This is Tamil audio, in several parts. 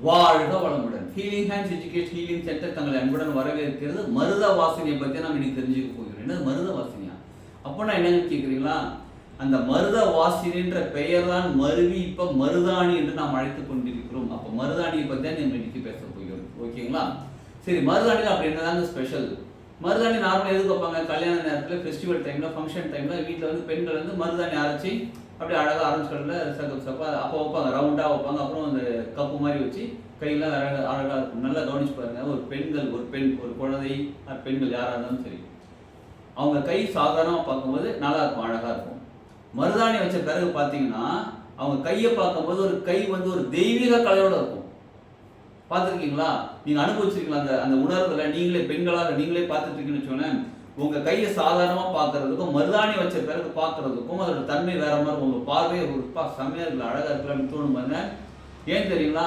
வாழ்க வளமுடன். Healing hands education healing centre தங்களை அன்புடன் வரவேற்கிறது. மருத வாசனையை பற்றி நம்ம இன்னைக்கு தெரிஞ்சுக்க போகிறோம். என்னது மருத வாசனையா? அப்போனா என்னன்னு கேட்குறீங்களா? அந்த மருத வாசினின்ற பெயர் தான் மருவி இப்போ மருதாணி என்று நாம் அழைத்து கொண்டிருக்கிறோம். அப்போ மருதாணியை பற்றி தான் நம்ம இன்னைக்கு பேச போகிறோம். ஓகேங்களா? சரி, மருதாணியில் அப்படி என்னதாங்க ஸ்பெஷல்? மருதாணி நார்மலாக எதுக்கு வைப்பாங்க? கல்யாண நேரத்தில், ஃபெஸ்டிவல் டைமில், ஃபங்க்ஷன் டைமில் வீட்டில் வந்து பெண்கள் வந்து மருதாணி அரைச்சி அப்படியே அழகாக ஆரஞ்சு கலரில் சப்பாக அப்போ வைப்பாங்க, ரவுண்டாக வைப்பாங்க. அப்புறம் அந்த கப்பு மாதிரி வச்சு கையில் அழகாக இருக்கும். நல்லா கவனிச்சு பாருங்க. ஒரு பெண், ஒரு குழந்தை, பெண்கள் யாராக இருந்தாலும் சரி, அவங்க கை சாதாரணமாக பார்க்கும்போது நல்லா இருக்கும், அழகாக இருக்கும். மருதாணி வச்ச பிறகு பார்த்தீங்கன்னா அவங்க கையை பார்க்கும்போது ஒரு கை வந்து ஒரு தெய்வீக கலையோடு இருக்கும். பார்த்துருக்கீங்களா? நீங்கள் அனுபவிச்சிருக்கீங்களா அந்த உணர்வுகளை? நீங்களே பெண்களாக நீங்களே பார்த்துட்டு இருக்கீங்கன்னு வச்சோன்னே, உங்கள் கையை சாதாரணமாக பார்க்கறதுக்கும் மருதாணி வச்ச பிறகு பார்க்கறதுக்கும் அதோட தன்மை வேற மாதிரி. உங்கள் பார்வையை ஒரு செம்மையாக இருக்குல்ல, அழகாக இருக்கலாம்னு தோணும் பாருங்க. ஏன் தெரியுங்களா?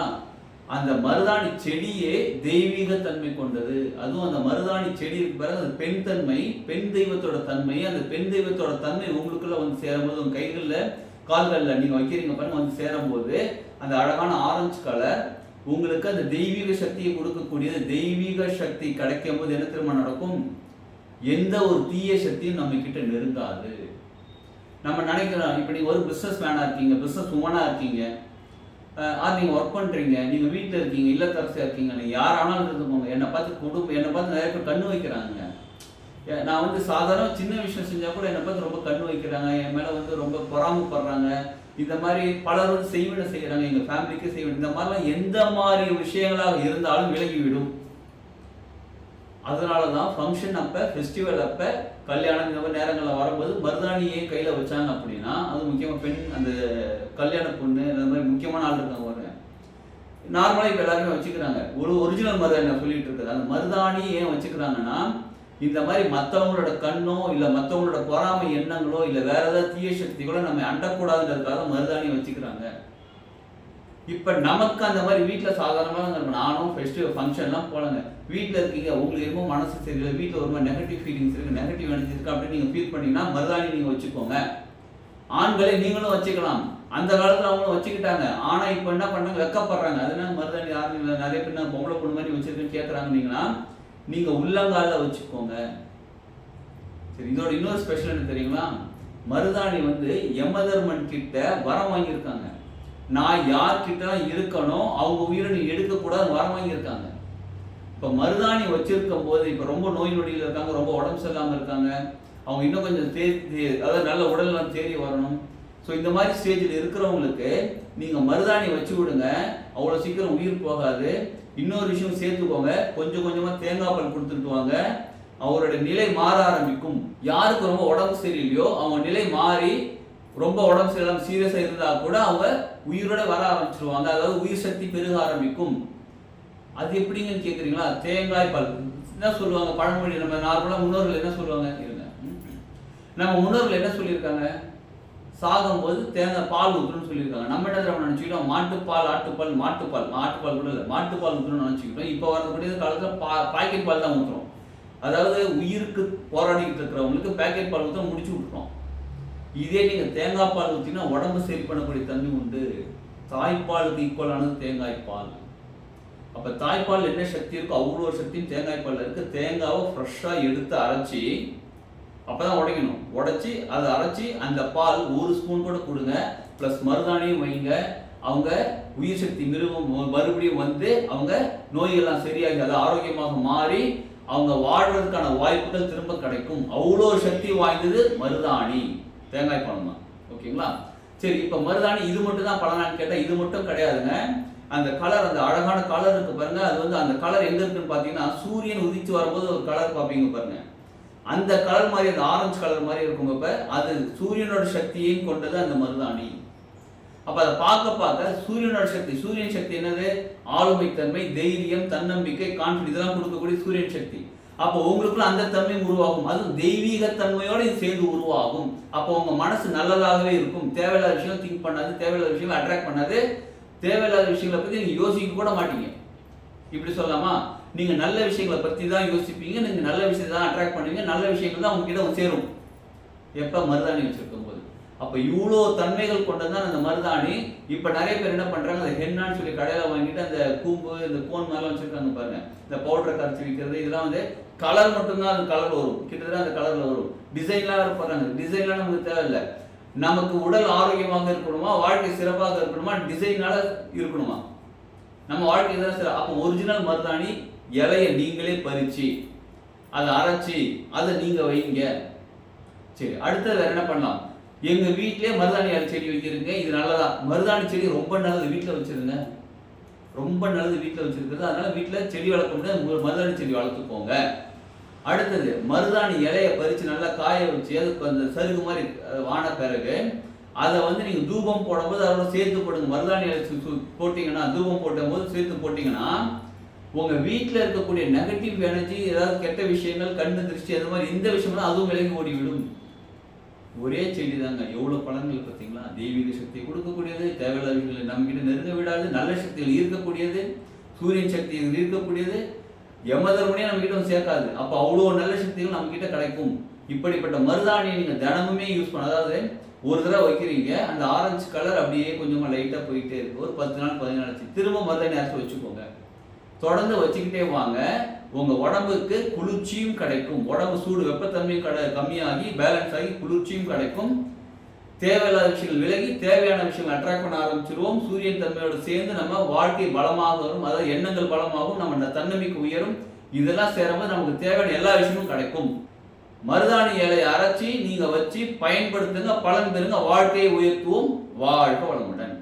அந்த மருதாணி செடியே தெய்வீக தன்மை கொண்டது. அதுவும் அந்த மருதாணி செடிக்கு பிறகு அந்த பெண் தன்மை, பெண் தெய்வத்தோட தன்மை, அந்த பெண் தெய்வத்தோட தன்மை உங்களுக்குள்ள வந்து சேரும்போது, உங்க கைகளில் கால்களில் நீங்க வைக்கிறீங்க பாருங்க, வந்து சேரும்போது அந்த அழகான ஆரஞ்சு கலர் உங்களுக்கு அந்த தெய்வீக சக்தியை கொடுக்கக்கூடியது. தெய்வீக சக்தி கிடைக்கும் போது என்ன திரும்ப நடக்கும்? எந்த ஒரு தீய சக்தியும் நம்ம கிட்ட நெருங்காது. நம்ம நினைக்கிறோம், இப்ப நீங்க ஒரு பிசினஸ் மேனா இருக்கீங்க, பிசினஸ் உமனா இருக்கீங்க, நீங்கள் ஒர்க் பண்ணுறீங்க, நீங்கள் வீட்டில் இருக்கீங்க, இல்லத்தரசியாக இருக்கீங்க, நீங்கள் யார் ஆனாலும் இருந்துக்கோங்க. என்னை பார்த்து நிறைய பேர் கண்ணு வைக்கிறாங்க. நான் வந்து சாதாரண சின்ன விஷயம் செஞ்சால் கூட என்னை பார்த்து ரொம்ப கண்ணு வைக்கிறாங்க, என் மேலே வந்து ரொம்ப பொறாமப்படுறாங்க. இந்த மாதிரி பலர் வந்து செய்வினை செய்கிறாங்க, எங்கள் ஃபேமிலிக்கே செய்வினை. இந்த மாதிரிலாம் எந்த மாதிரி விஷயங்களாக இருந்தாலும் விலகிவிடும். அதனால தான் ஃபங்க்ஷன் அப்போ, ஃபெஸ்டிவல் அப்போ, கல்யாணம் இந்த மாதிரி நேரங்களில் வரும்போது மருதாணியே கையில் வச்சாங்க அப்படின்னா, அது முக்கியமாக பெண், அந்த கல்யாண பொண்ணு, அந்த மாதிரி முக்கியமான ஆள் இருக்காங்க பாருங்க. நார்மலாக இப்போ எல்லாருமே வச்சுக்கிறாங்க. ஒரு ஒரிஜினல் மருதாணி நான் சொல்லிட்டு இருக்குது. அந்த மருதாணி ஏன் வச்சுக்கிறாங்கன்னா, இந்த மாதிரி மற்றவங்களோட கண்ணோ இல்லை மற்றவங்களோட பொறாமை எண்ணங்களோ இல்லை வேற ஏதாவது தீய சக்திகளோ நம்ம அண்டக்கூடாதுன்றதுக்காக மருதாணியை வச்சுக்கிறாங்க. இப்போ நமக்கு அந்த மாதிரி வீட்டில் சாதாரணமாக நானும் ஃபெஸ்டிவல் ஃபங்க்ஷன்லாம் போலங்க. வீட்டில் இருக்கீங்க, உங்களுக்கு என்னமோ மனசு தெரியல, வீட்டில் ஒரு மாதிரி நெகட்டிவ் ஃபீலிங்ஸ் இருக்குது, நெகட்டிவ் எனர்ஜி இருக்குது அப்படின்னு நீங்கள் ஃபீல் பண்ணிங்கன்னா மருதாணி நீங்கள் வச்சுக்கோங்க. ஆண்களை நீங்களும் வச்சுக்கலாம். அந்த காலத்தில் அவங்களும் வச்சுக்கிட்டாங்க. ஆனால் இப்போ என்ன பண்ணாங்க? வெக்கப்படுறாங்க. அதனால மருதாணி யாரும் இல்லை, நிறைய பேர் பொம்பளை பொண்ணு மாதிரி வச்சுருக்குன்னு கேட்குறாங்கன்னீங்கன்னா நீங்கள் உள்ளங்காலில் வச்சுக்கோங்க. சரி, இதோட இன்னொரு ஸ்பெஷல் என்ன தெரியுங்களா? மருதாணி வந்து யமதர்மன் கிட்ட வரம் வாங்கியிருக்காங்க. நான் யார்கிட்ட இருக்கணும், அவங்க உயிரை நீ எடுக்கக்கூடாது வரம் வாங்கியிருக்காங்க. இப்போ மருதாணி வச்சிருக்கும் போது இப்போ ரொம்ப நோய் நொடியில் இருக்காங்க, ரொம்ப உடம்பு சரியில்லாமல் இருக்காங்க, அவங்க இன்னும் கொஞ்சம் அதாவது நல்ல உடல்லாம் தேறி வரணும். ஸோ இந்த மாதிரி ஸ்டேஜில் இருக்கிறவங்களுக்கு நீங்கள் மருதாணி வச்சு விடுங்க, அவ்வளோ சீக்கிரம் உயிர் போகாது. இன்னொரு விஷயம் சேர்த்துக்கோங்க, கொஞ்சம் கொஞ்சமாக தேங்காய் பால் கொடுத்துட்டு வாங்க, அவரோட நிலை மாற ஆரம்பிக்கும். யாருக்கு ரொம்ப உடம்பு சரியில்லையோ அவங்க நிலை மாறி ரொம்ப உடம்பு சரியில்லாமல் சீரியஸாக இருந்தால் கூட அவங்க உயிரோட வர ஆரம்பிச்சிருவாங்க. அதாவது உயிர் சக்தி பெருக ஆரம்பிக்கும். அது எப்படிங்கன்னு கேட்குறீங்களா? தேங்காய் பால் என்ன சொல்லுவாங்க பழமொழி? நம்ம நார்மலாக முன்னோர்கள் என்ன சொல்லுவாங்க? இருங்க, நம்ம முன்னோர்கள் என்ன சொல்லியிருக்காங்க? சாகும்போது தேங்காய் பால் ஊற்றணும்னு சொல்லியிருக்காங்க. நம்ம என்ன நம்ம நினச்சிக்கிட்டோம்? மாட்டுப்பால், ஆட்டுப்பால், மாட்டுப்பால் கூட இல்லை, மாட்டுப்பால் ஊற்றணும்னு நினச்சிக்கிட்டோம். இப்போ வரக்கூடிய காலத்தில் பாக்கெட் பால் தான் ஊற்றுறோம். அதாவது உயிருக்கு போராடிக்கிட்டு இருக்கிறவங்களுக்கு பேக்கெட் பால் ஊற்ற முடிச்சு விட்டுறோம். இதே நீங்கள் தேங்காய் பால் ஊற்றினா உடம்பு சரி பண்ணக்கூடிய தன்மை உண்டு. தாய்ப்பாலுக்கு ஈக்குவலானது தேங்காய் பால். அப்போ தாய்ப்பால் என்ன சக்தி இருக்கோ அவ்வளோ சக்தியும் தேங்காய் பாலில் இருக்குது. தேங்காவை ஃப்ரெஷ்ஷாக எடுத்து அரைச்சி அப்போ தான் உடைக்கணும். உடைச்சி அதை அரைச்சி அந்த பால் ஒரு ஸ்பூன் கூட கொடுங்க, ப்ளஸ் மருதாணியும் வைங்க. அவங்க உயிர் சக்தி மறுபடியும் வந்து அவங்க நோய்கள்லாம் சரியாகி அது ஆரோக்கியமாக மாறி அவங்க வாழ்றதுக்கான வாய்ப்புகள் திரும்ப கிடைக்கும். அவ்வளோ சக்தி வாய்ந்தது மருதாணி, தேங்காய் பழம் தான். ஓகேங்களா? சரி, இப்போ மருதாணி இது மட்டும் தான் பழனான்னு கேட்டால் இது மட்டும் கிடையாதுங்க. அந்த கலர், அந்த அழகான கலர் இருக்கு பாருங்க, அது வந்து அந்த கலர் எங்க இருக்குன்னு பார்த்தீங்கன்னா, சூரியன் உதிச்சு வரும்போது ஒரு கலர் பார்ப்பீங்க பாருங்க, அந்த கலர் மாதிரி, அந்த ஆரஞ்சு கலர் மாதிரி இருக்கும். இப்போ அது சூரியனோட சக்தியையும் கொண்டது அந்த மருதாணி. அப்போ அதை பார்க்க சூரியனோட சக்தி, சூரியன் சக்தி என்னது? ஆளுமைத்தன்மை, தைரியம், தன்னம்பிக்கை, கான்ஃபிடன்ஸ், இதெல்லாம் கொடுக்கக்கூடிய சூரியன் சக்தி. அப்போ உங்களுக்குள்ள அந்த தன்மை உருவாகும். அது தெய்வீக தன்மையோடு இது சேர்ந்து உருவாகும். அப்போ உங்க மனசு நல்லதாகவே இருக்கும். தேவையில்லாத விஷயம் திங்க் பண்ணாது, தேவையில்லாத விஷயங்களை அட்ராக்ட் பண்ணாது, தேவையில்லாத விஷயங்களை பற்றி நீங்கள் யோசிக்க கூட மாட்டீங்க. இப்படி சொல்லலாமா? நீங்கள் நல்ல விஷயங்களை பற்றி தான் யோசிப்பீங்க, நீங்கள் நல்ல விஷயத்தை தான் அட்ராக்ட் பண்ணுவீங்க, நல்ல விஷயங்கள் தான் உங்ககிட்ட சேரும். எப்போ? மருதாணி வச்சிருக்கும் போது. அப்ப இவ்வளோ தன்மைகள் கொண்டதான் அந்த மருதாணி. இப்ப நிறைய பேர் என்ன பண்றாங்க, அந்த ஹென்னான்னு சொல்லி கடையில வாங்கிட்டு அந்த கூம்பு இந்த கோன் மாதிரிலாம் வச்சிருக்காங்க பாருங்க, இந்த பவுடரை கரைச்சி விற்கிறது. இதெல்லாம் வந்து கலர் மட்டும்தான் அந்த கலர் வரும், கிட்டத்தட்ட அந்த கலர்ல வரும். டிசைன்லாம் போடுறாங்க, டிசைன்லாம் நமக்கு தேவையில்லை. நமக்கு உடல் ஆரோக்கியமாக இருக்கணுமா, வாழ்க்கை சிறப்பாக இருக்கணுமா, டிசைனால இருக்கணுமா, நம்ம வாழ்க்கை தான் சிறப்பு. அப்போ ஒரிஜினல் மருதாணி இலையை நீங்களே பறிச்சு அதை அரைச்சி அதை நீங்க வைங்க. சரி, அடுத்தது வேற என்ன பண்ணலாம்? எங்க வீட்டிலே மருதாணி இலை செடி வைக்கிறீங்க, இது நல்லதா? மருதாணி செடி ரொம்ப நல்லது, வீட்டில் வச்சிருங்க. ரொம்ப நல்லது வீட்டில் வச்சிருக்கிறது. அதனால வீட்டில் செடி வளர்க்க முடியாது, மருதாணி செடி வளர்த்துக்கோங்க. அடுத்தது மருதாணி இலையை பறித்து நல்லா காய வச்சு அதுக்கு அந்த சருகு மாதிரி ஆன பிறகு அதை வந்து நீங்கள் தூபம் போடும்போது அதோட சேர்த்து போடுங்க. மருதாணி இலை போட்டிங்கன்னா, தூபம் போடும்போது சேர்த்து போட்டிங்கன்னா உங்கள் வீட்டில் இருக்கக்கூடிய நெகட்டிவ் எனர்ஜி, ஏதாவது கெட்ட விஷயங்கள், கண்ணு திருஷ்டி, அது மாதிரி எந்த விஷயம்னா அதுவும் விலகி ஓடிவிடும். ஒரே செடி தாங்க, எவ்வளோ பலன்கள் பார்த்தீங்களா? தெய்வீக சக்தியை கொடுக்கக்கூடியது, தேவையில்லாத விஷயங்களை நம்மகிட்ட நெருங்க விடாது, நல்ல சக்திகள் ஈர்க்கக்கூடியது, சூரியன் சக்திகள் ஈர்க்கக்கூடியது, யமதர்மனே நம்ம கிட்ட வந்து சேர்க்காது. அப்போ அவ்வளோ நல்ல சக்திகள் நம்ம கிட்ட கிடைக்கும். இப்படிப்பட்ட மருதாணியை நீங்கள் தினமுமே யூஸ் பண்ண, அதாவது ஒரு தடவை வைக்கிறீங்க, அந்த ஆரஞ்சு கலர் அப்படியே கொஞ்சமாக லைட்டாக போயிட்டே இருக்கு, ஒரு 10 நாள் 14 நாள் திரும்ப மருதாணி அரைச்சி வச்சுக்கோங்க. தொடர்ந்து வச்சுக்கிட்டே வாங்க, உங்கள் உடம்புக்கு குளிர்ச்சியும் கிடைக்கும். உடம்பு சூடு வெப்பத்தன்மையும் கம்மியாகி பேலன்ஸ் ஆகி குளிர்ச்சியும் கிடைக்கும். தேவையில்லாத விஷயங்கள் விலகி தேவையான விஷயங்கள் அட்ராக்ட் பண்ண ஆரம்பிச்சிருவோம். சூரியன் தன்மையோடு சேர்ந்து நம்ம வாழ்க்கை பலமாக வரும், அதாவது எண்ணங்கள் பலமாகும், நம்ம தன்னம்பிக்கை உயரும். இதெல்லாம் சேரும்போது நமக்கு தேவையான எல்லா விஷயமும் கிடைக்கும். மருதாணி இலையை அரைச்சி நீங்க வச்சு பயன்படுத்துங்க, பலன் பெறுங்க, வாழ்க்கையை உயர்த்துவோம். வாழ்க வளமுடன்.